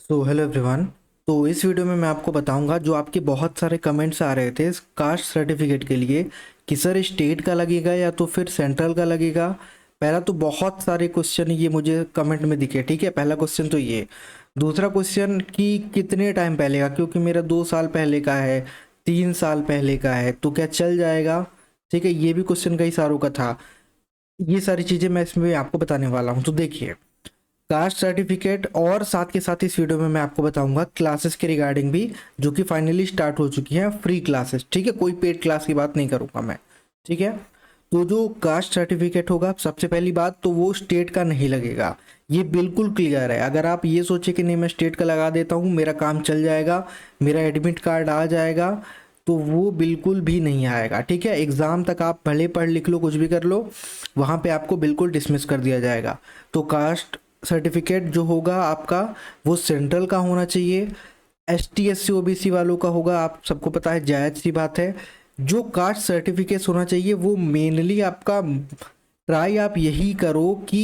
So hello everyone. तो इस video में मैं आपको बताऊंगा जो आपके बहुत सारे कमेंट्स आ रहे थे कास्ट सर्टिफिकेट के लिए कि सर स्टेट का लगेगा या तो फिर सेंट्रल का लगेगा। पहला तो बहुत सारे क्वेश्चन ये मुझे कमेंट में दिखे, ठीक है। पहला क्वेश्चन तो ये। दूसरा क्वेश्चन कि कितने टाइम पहले का, क्योंकि मेरा 2 साल पहले का है, 3 साल पहले का है, तो क्या चल जाएगा। ठीक है, ये भी क्वेश्चन कई सारों का था। ये सारी चीज़ें मैं इसमें आपको बताने वाला हूँ। तो देखिए, कास्ट सर्टिफिकेट और साथ के साथ इस वीडियो में मैं आपको बताऊंगा क्लासेस के रिगार्डिंग भी, जो कि फाइनली स्टार्ट हो चुकी हैं, फ्री क्लासेस। ठीक है, कोई पेड क्लास की बात नहीं करूंगा मैं। ठीक है, तो जो कास्ट सर्टिफिकेट होगा, सबसे पहली बात तो वो स्टेट का नहीं लगेगा। ये बिल्कुल क्लियर है। अगर आप ये सोचे कि नहीं मैं स्टेट का लगा देता हूँ, मेरा काम चल जाएगा, मेरा एडमिट कार्ड आ जाएगा, तो वो बिल्कुल भी नहीं आएगा। ठीक है, एग्ज़ाम तक आप भले पढ़ लिख लो, कुछ भी कर लो, वहाँ पे आपको बिल्कुल डिसमिस कर दिया जाएगा। तो कास्ट सर्टिफिकेट जो होगा आपका, वो सेंट्रल का होना चाहिए। ST SC OBC वालों का होगा, आप सबको पता है, जायज़ सी बात है। जो कास्ट सर्टिफिकेट होना चाहिए वो मेनली आपका ट्राई आप यही करो कि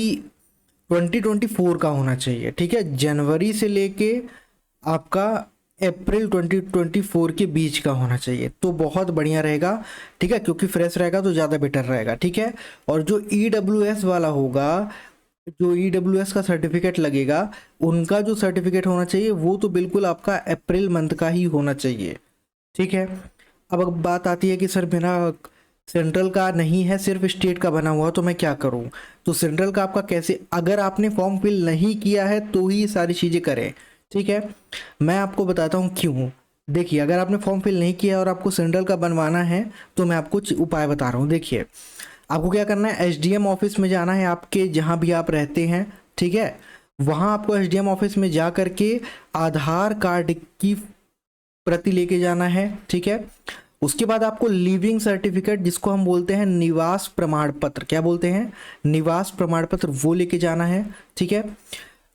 2024 का होना चाहिए। ठीक है, जनवरी से लेके आपका अप्रैल 2024 के बीच का होना चाहिए, तो बहुत बढ़िया रहेगा। ठीक है, क्योंकि फ्रेश रहेगा तो ज़्यादा बेटर रहेगा। ठीक है, और जो EWS वाला होगा, जो EWS का सर्टिफिकेट लगेगा, उनका जो सर्टिफिकेट होना चाहिए वो तो बिल्कुल आपका अप्रैल मंथ का ही होना चाहिए। ठीक है, अब बात आती है कि सर मेरा सेंट्रल का नहीं है, सिर्फ स्टेट का बना हुआ, तो मैं क्या करूं। तो सेंट्रल का आपका कैसे, अगर आपने फॉर्म फिल नहीं किया है तो ही सारी चीज़ें करें। ठीक है, मैं आपको बताता हूँ क्यों। देखिए, अगर आपने फॉर्म फिल नहीं किया और आपको सेंट्रल का बनवाना है, तो मैं आपको उपाय बता रहा हूँ। देखिए, आपको क्या करना है, SDM ऑफिस में जाना है, आपके जहाँ भी आप रहते हैं। ठीक है, वहाँ आपको SDM ऑफिस में जा करके आधार कार्ड की प्रति लेके जाना है। ठीक है, उसके बाद आपको लिविंग सर्टिफिकेट, जिसको हम बोलते हैं निवास प्रमाण पत्र, क्या बोलते हैं, निवास प्रमाण पत्र, वो लेके जाना है। ठीक है,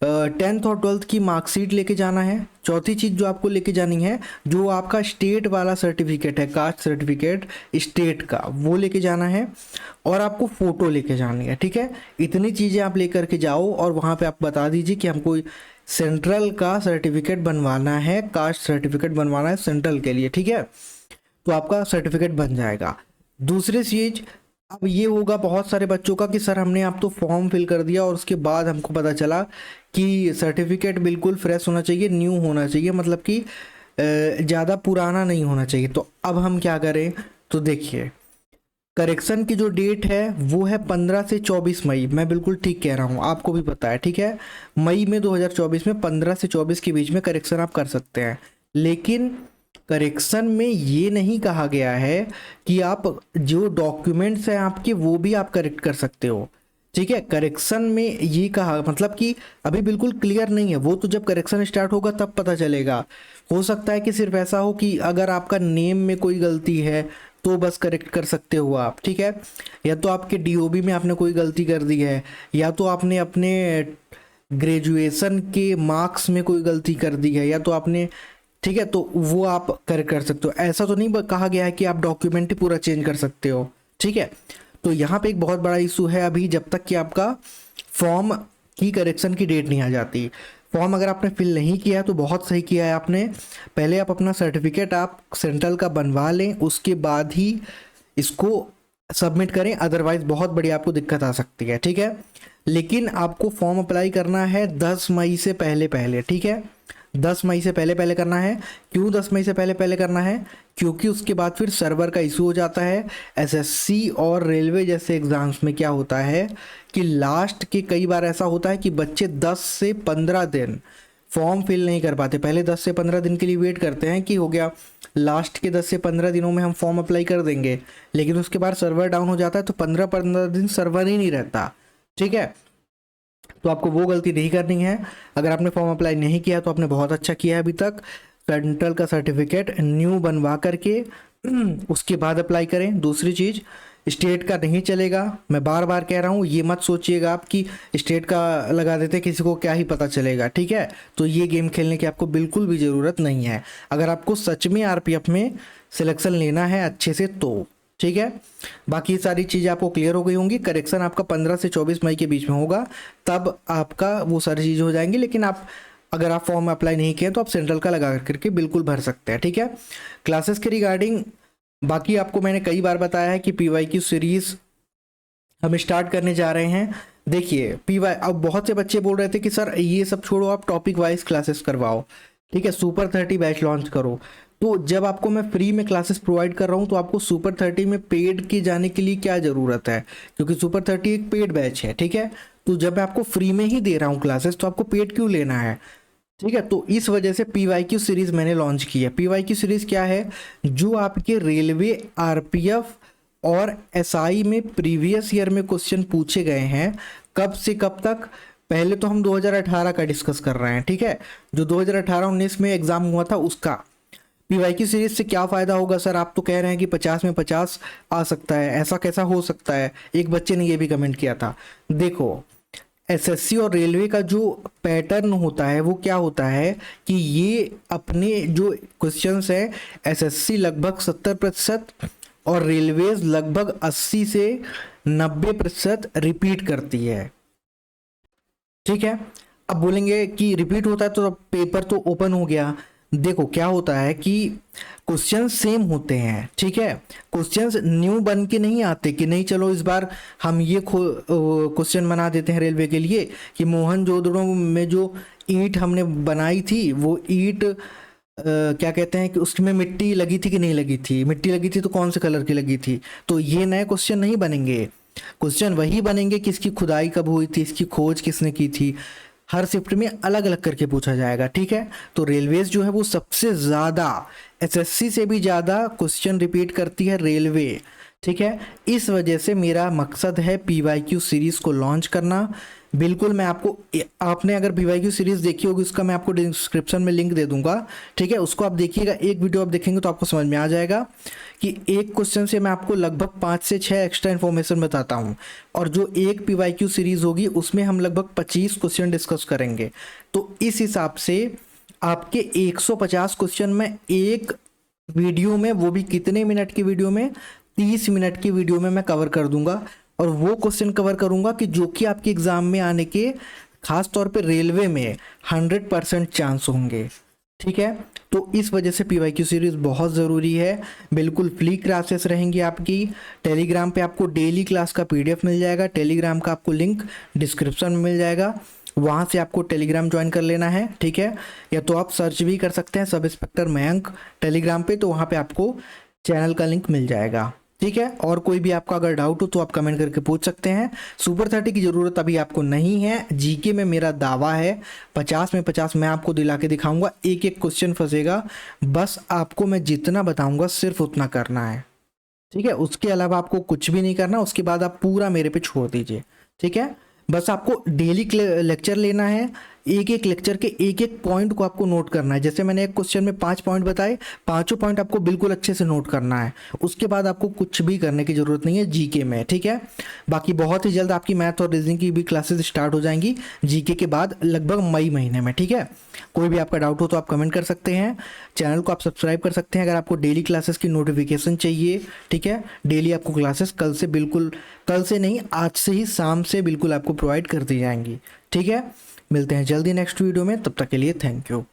10th और 12th की मार्कशीट लेके जाना है। चौथी चीज़ जो आपको लेके जानी है, जो आपका स्टेट वाला सर्टिफिकेट है, कास्ट सर्टिफिकेट स्टेट का, वो लेके जाना है। और आपको फ़ोटो लेके जानी है। ठीक है, इतनी चीज़ें आप लेकर के जाओ और वहाँ पे आप बता दीजिए कि हमको सेंट्रल का सर्टिफिकेट बनवाना है, कास्ट सर्टिफिकेट बनवाना है सेंट्रल के लिए। ठीक है, तो आपका सर्टिफिकेट बन जाएगा। दूसरी चीज़, अब ये होगा बहुत सारे बच्चों का कि सर हमने आप तो फॉर्म फिल कर दिया और उसके बाद हमको पता चला कि सर्टिफिकेट बिल्कुल फ्रेश होना चाहिए, न्यू होना चाहिए, मतलब कि ज़्यादा पुराना नहीं होना चाहिए। तो अब हम क्या करें। तो देखिए, करेक्शन की जो डेट है वो है 15 से 24 मई। मैं बिल्कुल ठीक कह रहा हूँ, आपको भी पता है। ठीक है, मई में 2024 में 15 से 24 के बीच में करेक्शन आप कर सकते हैं। लेकिन करेक्शन में ये नहीं कहा गया है कि आप जो डॉक्यूमेंट्स हैं आपके वो भी आप करेक्ट कर सकते हो। ठीक है, करेक्शन में ये कहा, मतलब कि अभी बिल्कुल क्लियर नहीं है, वो तो जब करेक्शन स्टार्ट होगा तब पता चलेगा। हो सकता है कि सिर्फ ऐसा हो कि अगर आपका नेम में कोई गलती है तो बस करेक्ट कर सकते हो आप। ठीक है, या तो आपके DOB में आपने कोई गलती कर दी है, या तो आपने अपने ग्रेजुएशन के मार्क्स में कोई गलती कर दी है, या तो आपने, ठीक है, तो वो आप करेक्ट कर सकते हो। ऐसा तो नहीं कहा गया है कि आप डॉक्यूमेंट ही पूरा चेंज कर सकते हो। ठीक है, तो यहाँ पे एक बहुत बड़ा इशू है अभी, जब तक कि आपका फॉर्म की करेक्शन की डेट नहीं आ जाती। फॉर्म अगर आपने फिल नहीं किया है तो बहुत सही किया है आपने। पहले आप अपना सर्टिफिकेट आप सेंट्रल का बनवा लें, उसके बाद ही इसको सबमिट करें, अदरवाइज बहुत बड़ी आपको दिक्कत आ सकती है। ठीक है, लेकिन आपको फॉर्म अप्लाई करना है 10 मई से पहले पहले। ठीक है, 10 मई से पहले पहले करना है। क्यों 10 मई से पहले पहले करना है, क्योंकि उसके बाद फिर सर्वर का इशू हो जाता है। SSC और रेलवे जैसे एग्ज़ाम्स में क्या होता है कि लास्ट के कई बार ऐसा होता है कि बच्चे 10 से 15 दिन फॉर्म फिल नहीं कर पाते। पहले 10 से 15 दिन के लिए वेट करते हैं कि हो गया, लास्ट के 10 से 15 दिनों में हम फॉर्म अप्लाई कर देंगे, लेकिन उसके बाद सर्वर डाउन हो जाता है, तो 15 दिन सर्वर ही नहीं रहता। ठीक है, तो आपको वो गलती नहीं करनी है। अगर आपने फॉर्म अप्लाई नहीं किया तो आपने बहुत अच्छा किया है अभी तक। सेंट्रल का सर्टिफिकेट न्यू बनवा करके उसके बाद अप्लाई करें। दूसरी चीज़, स्टेट का नहीं चलेगा। मैं बार बार कह रहा हूँ, ये मत सोचिएगा आप कि स्टेट का लगा देते किसी को क्या ही पता चलेगा। ठीक है, तो ये गेम खेलने की आपको बिल्कुल भी ज़रूरत नहीं है, अगर आपको सच में RPF में सिलेक्शन लेना है अच्छे से तो। ठीक है, बाकी सारी चीज़ें आपको क्लियर हो गई होंगी। करेक्शन आपका 15 से 24 मई के बीच में होगा, तब आपका वो सारी चीज़ें हो जाएंगी। लेकिन आप अगर आप फॉर्म अप्लाई नहीं किए तो आप सेंट्रल का लगा करके बिल्कुल भर सकते हैं, ठीक है। क्लासेस के रिगार्डिंग बाकी आपको मैंने कई बार बताया है कि PYQ सीरीज़ हम स्टार्ट करने जा रहे हैं। देखिए PY, अब बहुत से बच्चे बोल रहे थे कि सर ये सब छोड़ो, आप टॉपिक वाइज क्लासेस करवाओ, ठीक है, सुपर 30 बैच लॉन्च करो। तो जब आपको मैं फ्री में क्लासेस प्रोवाइड कर रहा हूँ तो आपको सुपर 30 में पेड के जाने के लिए क्या ज़रूरत है, क्योंकि सुपर 30 एक पेड बैच है, ठीक है। तो जब मैं आपको फ्री में ही दे रहा हूँ क्लासेस तो आपको पेड क्यों लेना है, ठीक है। तो इस वजह से PYQ सीरीज़ मैंने लॉन्च की है। PYQ सीरीज़ क्या है, जो आपके रेलवे, RPF और SI में प्रीवियस ईयर में क्वेश्चन पूछे गए हैं, कब से कब तक। पहले तो हम 2018 का डिस्कस कर रहे हैं, ठीक है, जो 2018-19 में एग्जाम हुआ था उसका। PYQ सीरीज से क्या फ़ायदा होगा सर, आप तो कह रहे हैं कि 50 में 50 आ सकता है, ऐसा कैसा हो सकता है, एक बच्चे ने ये भी कमेंट किया था। देखो SSC और रेलवे का जो पैटर्न होता है वो क्या होता है कि ये अपने जो क्वेश्चंस हैं, SSC लगभग 70% और रेलवेज लगभग 80 से 90% रिपीट करती है, ठीक है। अब बोलेंगे कि रिपीट होता है तो पेपर तो ओपन हो गया। देखो क्या होता है कि क्वेश्चंस सेम होते हैं, ठीक है, क्वेश्चंस न्यू बन के नहीं आते कि नहीं चलो इस बार हम ये क्वेश्चन बना देते हैं रेलवे के लिए कि मोहनजोदड़ो में जो ईंट हमने बनाई थी वो ईंट क्या कहते हैं कि उसमें मिट्टी लगी थी कि नहीं लगी थी, मिट्टी लगी थी तो कौन से कलर की लगी थी। तो ये नए क्वेश्चन नहीं बनेंगे, क्वेश्चन वही बनेंगे कि इसकी खुदाई कब हुई थी, इसकी खोज किसने की थी। हर शिफ्ट में अलग अलग करके पूछा जाएगा, ठीक है। तो रेलवेज जो है वो सबसे ज़्यादा, SSC से भी ज़्यादा क्वेश्चन रिपीट करती है रेलवे, ठीक है। इस वजह से मेरा मकसद है PYQ सीरीज़ को लॉन्च करना। बिल्कुल मैं आपको, आपने अगर PYQ सीरीज़ देखी होगी उसका मैं आपको डिस्क्रिप्शन में लिंक दे दूंगा, ठीक है, उसको आप देखिएगा, एक वीडियो आप देखेंगे तो आपको समझ में आ जाएगा कि एक क्वेश्चन से मैं आपको लगभग 5 से 6 एक्स्ट्रा इन्फॉर्मेशन बताता हूँ, और जो एक PYQ सीरीज़ होगी उसमें हम लगभग 25 क्वेश्चन डिस्कस करेंगे। तो इस हिसाब से आपके 150 क्वेश्चन में एक वीडियो में, वो भी कितने मिनट की वीडियो में, 30 मिनट की वीडियो में मैं कवर कर दूंगा, और वो क्वेश्चन कवर करूंगा कि जो कि आपके एग्जाम में आने के, खास तौर पे रेलवे में 100% चांस होंगे, ठीक है। तो इस वजह से PYQ सीरीज़ बहुत ज़रूरी है। बिल्कुल फ्री क्लासेस रहेंगी आपकी। टेलीग्राम पे आपको डेली क्लास का PDF मिल जाएगा, टेलीग्राम का आपको लिंक डिस्क्रिप्शन में मिल जाएगा, वहाँ से आपको टेलीग्राम ज्वाइन कर लेना है, ठीक है। या तो आप सर्च भी कर सकते हैं सब इंस्पेक्टर मयंक टेलीग्राम पे, तो वहाँ पे आपको चैनल का लिंक मिल जाएगा, ठीक है। और कोई भी आपका अगर डाउट हो तो आप कमेंट करके पूछ सकते हैं। सुपर 30 की ज़रूरत अभी आपको नहीं है। GK में मेरा दावा है 50 में 50 मैं आपको दिला के दिखाऊंगा, एक एक क्वेश्चन फंसेगा, बस आपको मैं जितना बताऊंगा सिर्फ उतना करना है, ठीक है। उसके अलावा आपको कुछ भी नहीं करना, उसके बाद आप पूरा मेरे पे छोड़ दीजिए, ठीक है। बस आपको डेली लेक्चर लेना है, एक एक लेक्चर के एक एक पॉइंट को आपको नोट करना है। जैसे मैंने एक क्वेश्चन में 5 पॉइंट बताए, पांचों पॉइंट आपको बिल्कुल अच्छे से नोट करना है। उसके बाद आपको कुछ भी करने की ज़रूरत नहीं है GK में, ठीक है। बाकी बहुत ही जल्द आपकी मैथ और रीजनिंग की भी क्लासेस स्टार्ट हो जाएंगी GK के बाद, लगभग मई महीने में, ठीक है। कोई भी आपका डाउट हो तो आप कमेंट कर सकते हैं। चैनल को आप सब्सक्राइब कर सकते हैं अगर आपको डेली क्लासेस की नोटिफिकेशन चाहिए, ठीक है। डेली आपको क्लासेस कल से, बिल्कुल कल से नहीं, आज से ही शाम से बिल्कुल आपको प्रोवाइड कर दी जाएंगी, ठीक है। मिलते हैं जल्दी नेक्स्ट वीडियो में, तब तक के लिए थैंक यू।